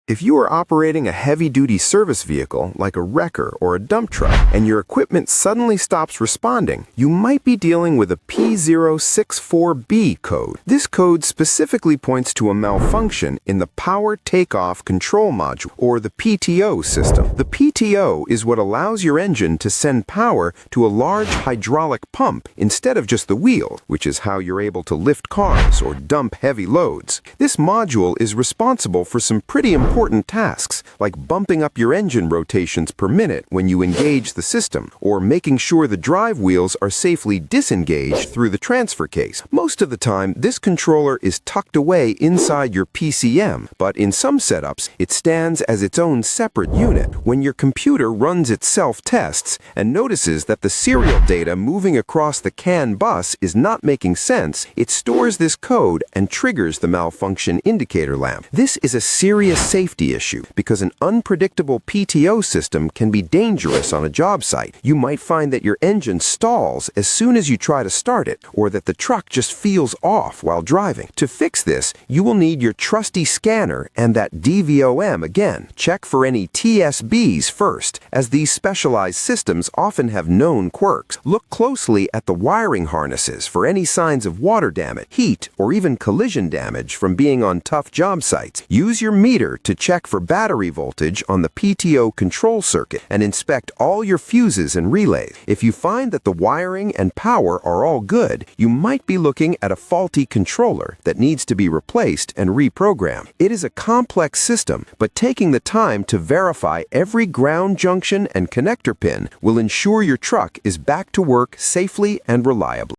If you are operating a heavy-duty service vehicle like a wrecker or a dump truck and your equipment suddenly stops responding, you might be dealing with a P064B code. This code specifically points to a malfunction in the Power Takeoff Control Module, or the PTO system. The PTO is what allows your engine to send power to a large hydraulic pump instead of just the wheel, which is how you're able to lift cars or dump heavy loads. This module is responsible for some pretty important tasks, like bumping up your engine rotations per minute when you engage the system, or making sure the drive wheels are safely disengaged through the transfer case. Most of the time, this controller is tucked away inside your PCM, but in some setups, it stands as its own separate unit. When your computer runs its self-tests and notices that the serial data moving across the CAN bus is not making sense, it stores this code and triggers the malfunction indicator lamp. This is a serious safety issue because an unpredictable PTO system can be dangerous on a job site. You might find that your engine stalls as soon as you try to start it, or that the truck just feels off while driving. To fix this, you will need your trusty scanner and that DVOM again. Check for any TSBs first, as these specialized systems often have known quirks. Look closely at the wiring harnesses for any signs of water damage, heat, or even collision damage from being on tough job sites. Use your meter to check for battery voltage on the PTO control circuit and inspect all your fuses and relays. If you find that the wiring and power are all good, you might be looking at a faulty controller that needs to be replaced and reprogrammed. It is a complex system, but taking the time to verify every ground junction and connector pin will ensure your truck is back to work safely and reliably.